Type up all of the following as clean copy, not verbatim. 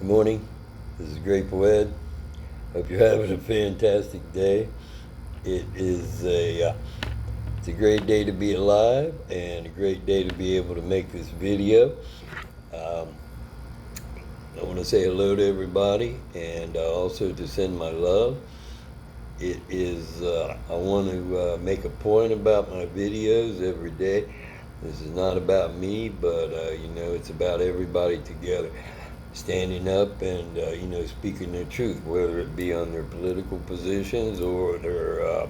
Good morning. This is Grateful Ed. Hope you're having a fantastic day. It's a great day to be alive and a great day to be able to make this video. Um, I want to say hello to everybody and also to send my love. I want to make a point about my videos every day. This is not about me, but it's about everybody together standing up and speaking their truth, whether it be on their political positions or their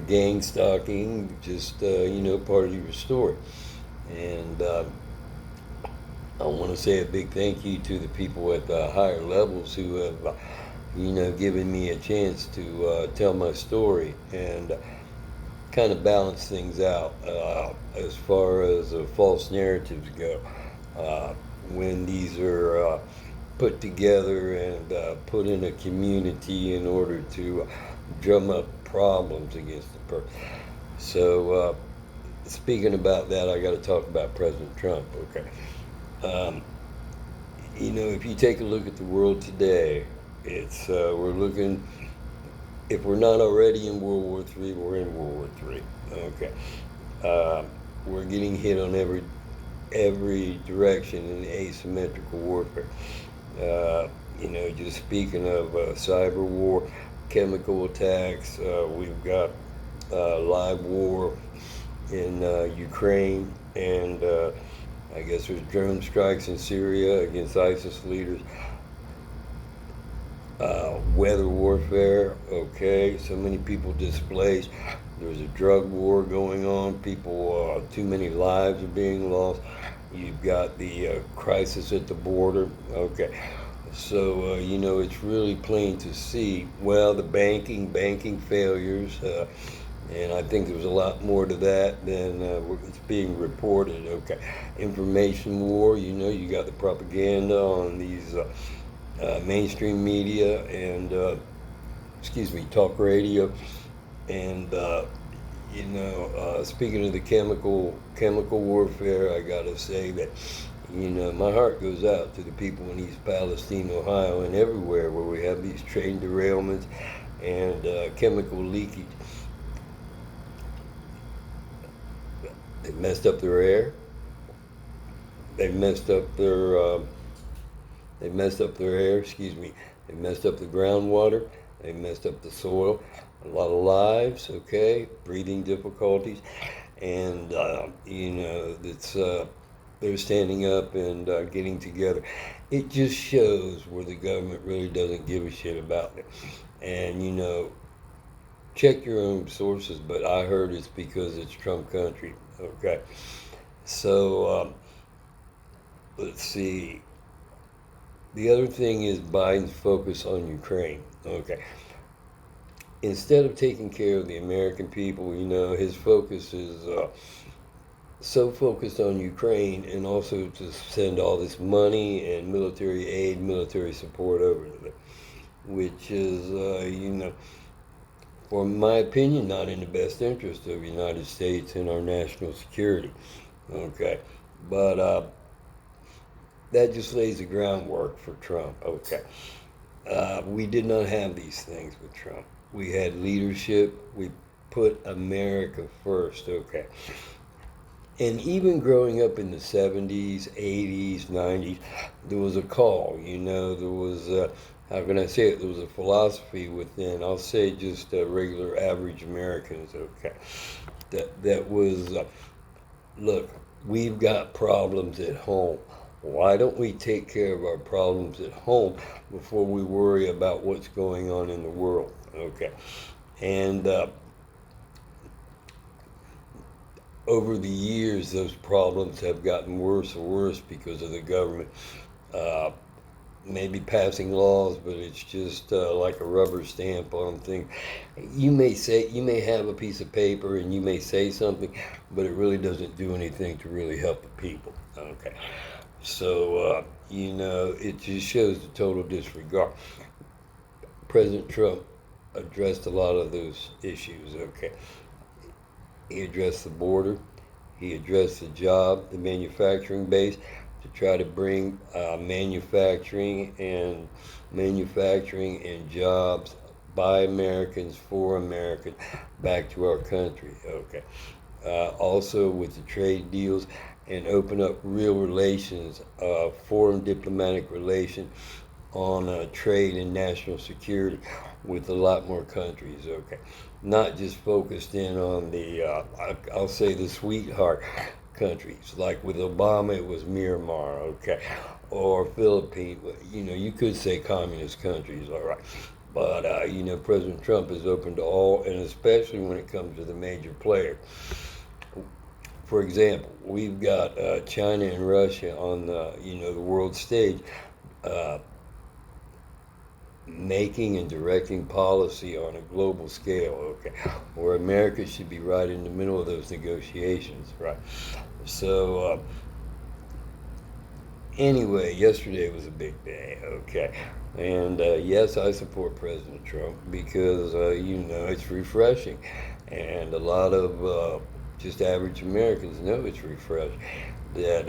gang stalking, just part of your story. And I want to say a big thank you to the people at the higher levels who have given me a chance to tell my story and kind of balance things out as far as false narratives go. Uh, when these are put together and put in a community in order to drum up problems against the person. So, speaking about that, I got to talk about President Trump. Okay, um, if you take a look at the world today, it's we're looking. If we're not already in World War III, we're in World War III. Okay, uh, we're getting hit on every direction in asymmetrical warfare. Just speaking of cyber war, chemical attacks, we've got live war in Ukraine, and I guess there's drone strikes in Syria against ISIS leaders. Weather warfare, okay, so many people displaced. There's a drug war going on. Too many lives are being lost. You've got the crisis at the border, okay. So, it's really plain to see, well, the banking failures, and I think there's a lot more to that than it's being reported, okay. Information war, you got the propaganda on these mainstream media and, talk radio. And, speaking of the chemical warfare, I gotta say that my heart goes out to the people in East Palestine, Ohio, and everywhere where we have these train derailments and chemical leakage. They messed up their air. They messed up their. They messed up their air. Excuse me. They messed up the groundwater. They messed up the soil. A lot of lives. Okay, breathing difficulties, and it's. They're standing up and getting together. It just shows where the government really doesn't give a shit about it. And check your own sources, but I heard it's because it's Trump country. Okay, so let's see. The other thing is Biden's focus on Ukraine. Okay, instead of taking care of the American people, his focus is so focused on Ukraine and also to send all this money and military aid, military support over there, which is, for my opinion, not in the best interest of the United States and our national security. Okay, but that just lays the groundwork for Trump. Okay, we did not have these things with Trump. We had leadership. We put America first. Okay, and even growing up in the 70s, 80s, 90s, there was a call, there was, how can I say it? There was a philosophy within, I'll say just regular average Americans, okay, that was, look, we've got problems at home. Why don't we take care of our problems at home before we worry about what's going on in the world, okay? And over the years, those problems have gotten worse and worse because of the government uh, maybe passing laws, but it's just like a rubber stamp on things. You may have a piece of paper and you may say something, but it really doesn't do anything to really help the people. Okay, so it just shows the total disregard. President Trump addressed a lot of those issues. Okay, he addressed the border. He addressed the job, the manufacturing base. to try to bring manufacturing and jobs by Americans for Americans back to our country. Okay. Also with the trade deals and open up real relations, foreign diplomatic relations on trade and national security with a lot more countries. Okay, not just focused in on the I'll say the sweetheart countries. Like with Obama, it was Myanmar. Okay, or Philippines. You know, you could say communist countries. All right. But you know, President Trump is open to all, and especially when it comes to the major players. For example, we've got China and Russia on the the world stage, uh, making and directing policy on a global scale. Okay, where America should be right in the middle of those negotiations, right? So anyway, yesterday was a big day. Okay, and yes, I support President Trump because it's refreshing, and a lot of just average Americans know it's refreshing that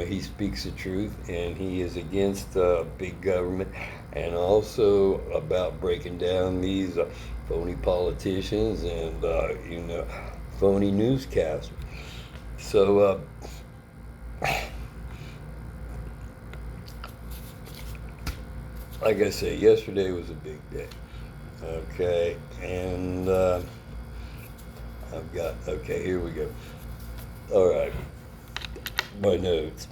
he speaks the truth and he is against big government and also about breaking down these phony politicians and phony newscasters. So like I said, yesterday was a big day. Okay, and here we go. All right, my notes.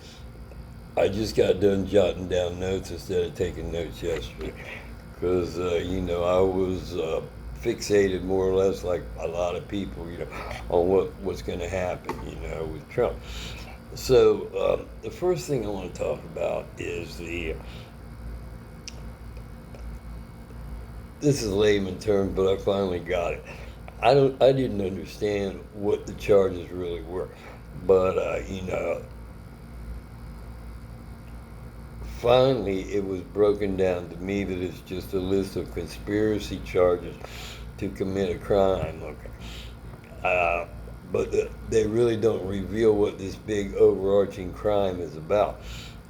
I just got done jotting down notes instead of taking notes yesterday because I was fixated more or less like a lot of people, on what's going to happen, with Trump. So the first thing I want to talk about is this is a layman term, but I finally got it. I didn't understand what the charges really were, but finally it was broken down to me that it's just a list of conspiracy charges to commit a crime. Okay, but they really don't reveal what this big overarching crime is about.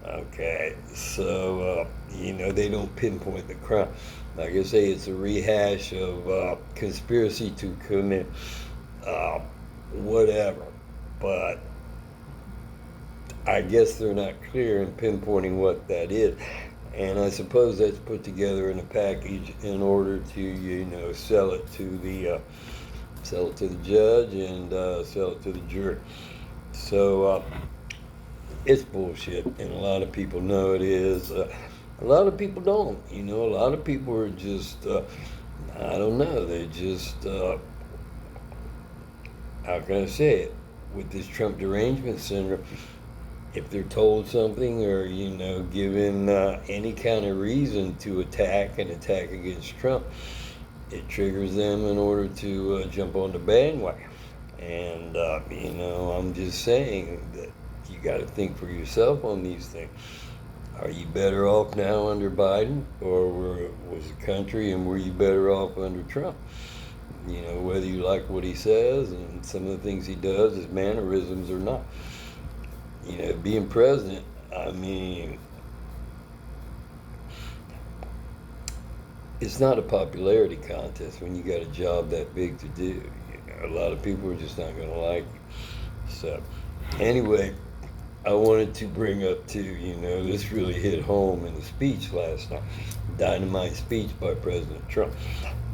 Okay, so they don't pinpoint the crime. Like I say, it's a rehash of conspiracy to commit whatever, but I guess they're not clear in pinpointing what that is. And I suppose that's put together in a package in order to, sell it to the judge and sell it to the jury. So it's bullshit, and a lot of people know it is. A lot of people don't. A lot of people are just, I don't know, they're just, how can I say it? With this Trump derangement syndrome, if they're told something or, given any kind of reason to attack against Trump, it triggers them in order to jump on the bandwagon. And, I'm just saying that you got to think for yourself on these things. Are you better off now under Biden, or was the country, and were you better off under Trump? Whether you like what he says and some of the things he does, his mannerisms or not. Being president, I mean, it's not a popularity contest when you got a job that big to do. A lot of people are just not going to like you. So, anyway, I wanted to bring up too, this really hit home in the speech last night, dynamite speech by President Trump.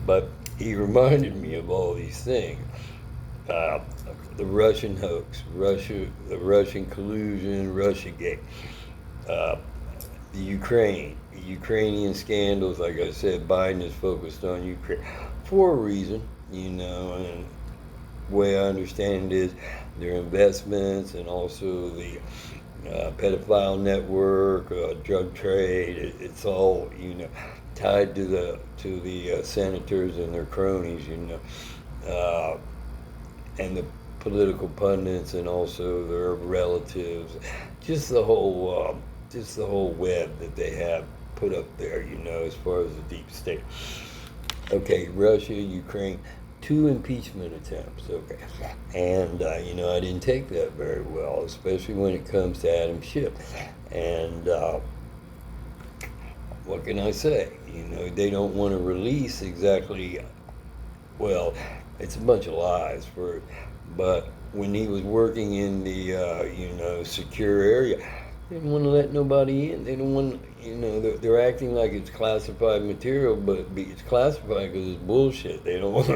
But he reminded me of all these things. The Russian hoax, the Russian collusion, Russiagate, the Ukrainian scandals. Like I said, Biden is focused on Ukraine for a reason, and the way I understand it is their investments and also the pedophile network, drug trade. It's all tied to the senators and their cronies, and the political pundits and also their relatives. Just the whole web that they have put up there, as far as the deep state. Okay, Russia, Ukraine. 2 impeachment attempts, okay? And, I didn't take that very well, especially when it comes to Adam Schiff. And what can I say? They don't want to release exactly, well, it's a bunch of lies, but when he was working in the, secure area, they didn't want to let nobody in. They don't want, they're acting like it's classified material, but it's classified because it's bullshit. They don't want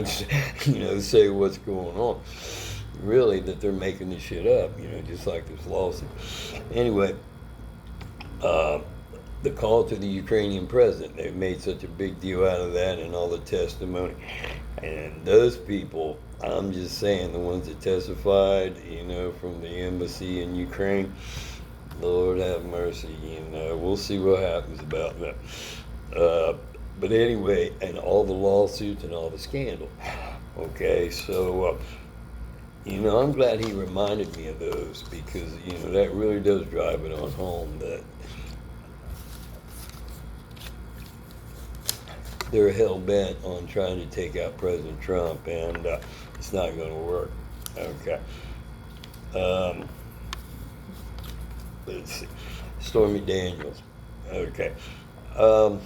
to, say what's going on. Really, that they're making this shit up, just like this lawsuit. Anyway, the call to the Ukrainian president, they've made such a big deal out of that and all the testimony. And those people, I'm just saying, the ones that testified, from the embassy in Ukraine, Lord have mercy, we'll see what happens about that. But anyway, and all the lawsuits and all the scandal. Okay, so, I'm glad he reminded me of those because, that really does drive it on home that they're hell-bent on trying to take out President Trump, and it's not going to work. Okay. Let's see. Stormy Daniels. Okay. I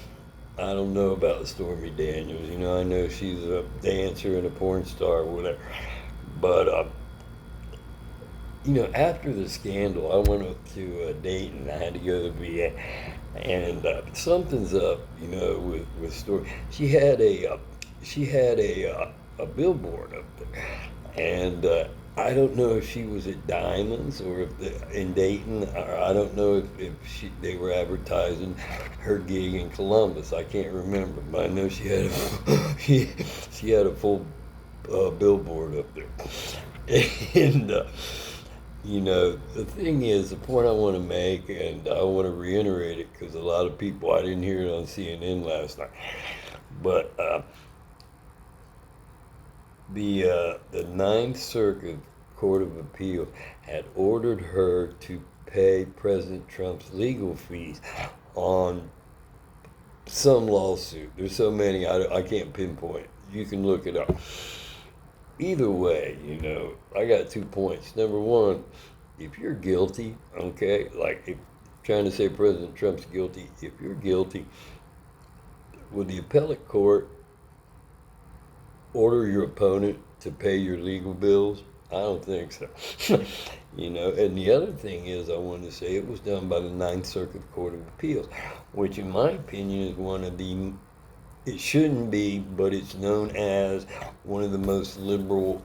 don't know about Stormy Daniels. I know she's a dancer and a porn star or whatever. But, after the scandal, I went up to Dayton. I had to go to the VA. And something's up, with Stormy. She had a billboard up there. And I don't know if she was at Diamonds or in Dayton, or I don't know if they were advertising her gig in Columbus. I can't remember, but I know she had a full billboard up there. And the thing is, the point I want to make, and I want to reiterate it because a lot of people, I didn't hear it on CNN last night, but the Ninth Circuit Court of Appeal had ordered her to pay President Trump's legal fees on some lawsuit. There's so many, I can't pinpoint. You can look it up. Either way, I got 2 points. Number one, if you're guilty, okay, like if trying to say President Trump's guilty, if you're guilty, would the appellate court order your opponent to pay your legal bills? I don't think so. And the other thing is, I wanted to say it was done by the Ninth Circuit Court of Appeals, which in my opinion is one of the, it shouldn't be, but it's known as one of the most liberal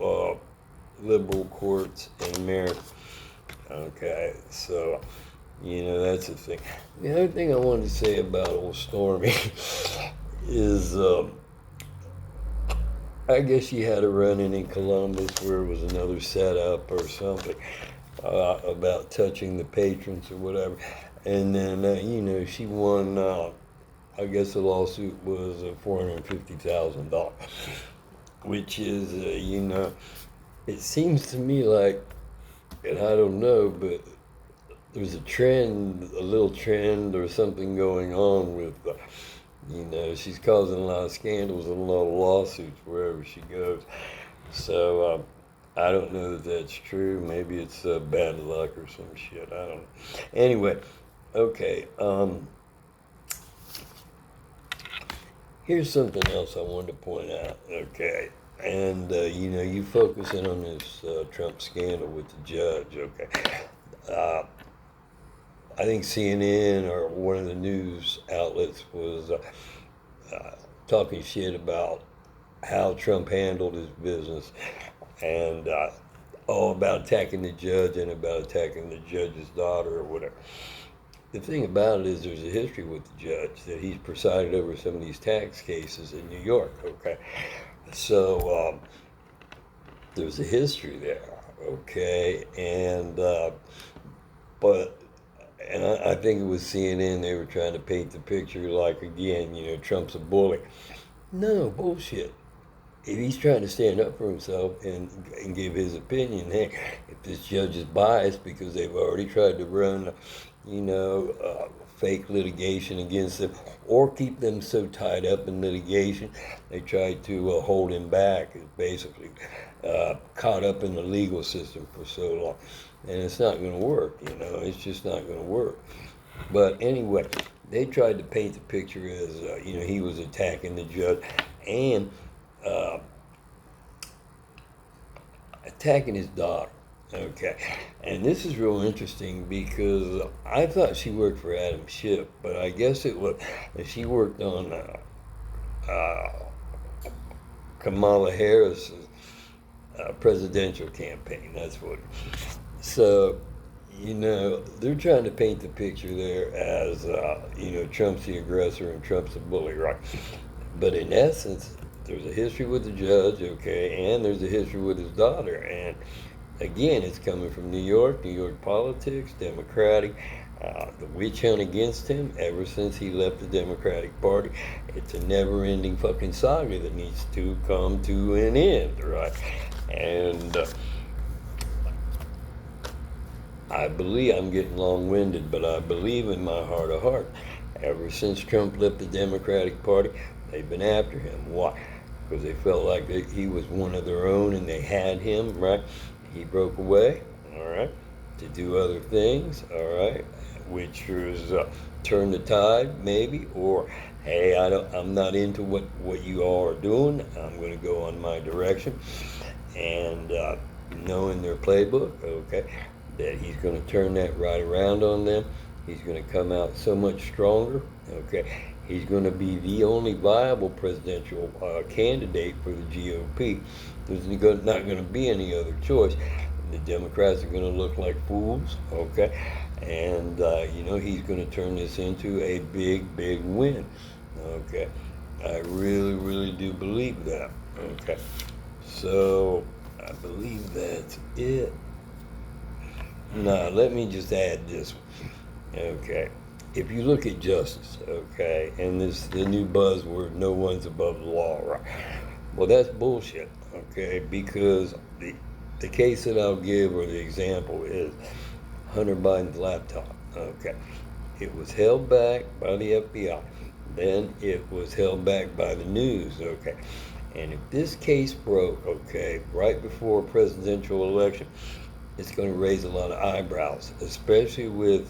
courts in America. Okay, so, that's the thing. The other thing I wanted to say about old Stormy is, I guess she had a run-in Columbus where it was another setup or something about touching the patrons or whatever. And then, she won, I guess the lawsuit was $450,000, which is, it seems to me like, and I don't know, but there's a little trend or something going on with, she's causing a lot of scandals and a lot of lawsuits wherever she goes. So I don't know that that's true. Maybe it's bad luck or some shit. I don't know. Anyway, okay. Here's something else I wanted to point out. Okay. And, you focus in on this Trump scandal with the judge. Okay. I think CNN or one of the news outlets was talking shit about how Trump handled his business and about attacking the judge and about attacking the judge's daughter or whatever. The thing about it is there's a history with the judge that he's presided over some of these tax cases in New York, okay? So there's a history there, okay? And, I think it was CNN, they were trying to paint the picture like, again, Trump's a bully. No, bullshit. If he's trying to stand up for himself and give his opinion, hey, if this judge is biased because they've already tried to run fake litigation against them, or keep them so tied up in litigation they try to hold him back. Is basically caught up in the legal system for so long, and it's not going to work. It's just not going to work. But anyway, they tried to paint the picture as he was attacking the judge and uh, attacking his daughter. Okay, and this is real interesting because I thought she worked for Adam Schiff, but I guess it was she worked on uh, Kamala Harris's presidential campaign. That's what. So, they're trying to paint the picture there as Trump's the aggressor and Trump's the bully, right? But in essence, there's a history with the judge, okay, and there's a history with his daughter, and again, it's coming from New York politics, Democratic. The witch hunt against him ever since he left the Democratic Party. It's a never-ending fucking saga that needs to come to an end, right? And I believe, I'm getting long-winded, but I believe in my heart of hearts, ever since Trump left the Democratic Party, they've been after him. Why? Because they felt like he was one of their own and they had him, right? He broke away, all right, to do other things, all right, which was turn the tide, maybe, or hey, I'm not into what you all are doing. I'm going to go on my direction, and knowing their playbook, okay, that he's going to turn that right around on them. He's going to come out so much stronger, okay. He's going to be the only viable presidential candidate for the GOP. There's not going to be any other choice. The Democrats are going to look like fools, okay? And, he's going to turn this into a big, big win, okay? I really, really do believe that, okay? So, I believe that's it. Now, let me just add this one, okay? If you look at justice, okay, and the new buzzword, no one's above the law, right? Well, that's bullshit, okay, because the case that I'll give, or the example, is Hunter Biden's laptop, okay. It was held back by the FBI. Then it was held back by the news, okay. And if this case broke, okay, right before a presidential election, it's going to raise a lot of eyebrows, especially with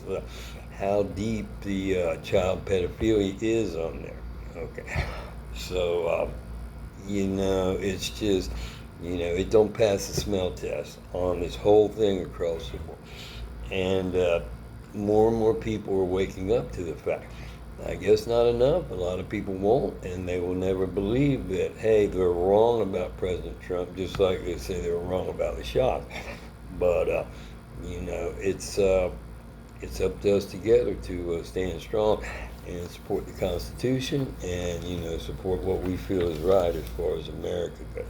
how deep the child pedophilia is on there. Okay, so it's just it don't pass the smell test on this whole thing across the board, and more and more people are waking up to the fact. I guess not enough. A lot of people won't, and they will never believe that, hey, they're wrong about President Trump, just like they say they were wrong about the shot. But it's up to us together to stand strong and support the Constitution and support what we feel is right as far as America goes.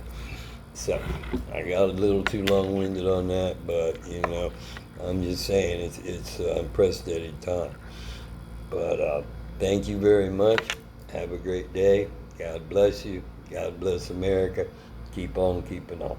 So I got a little too long-winded on that, but I'm just saying it's unprecedented time. But thank you very much. Have a great day. God bless you. God bless America. Keep on keeping on.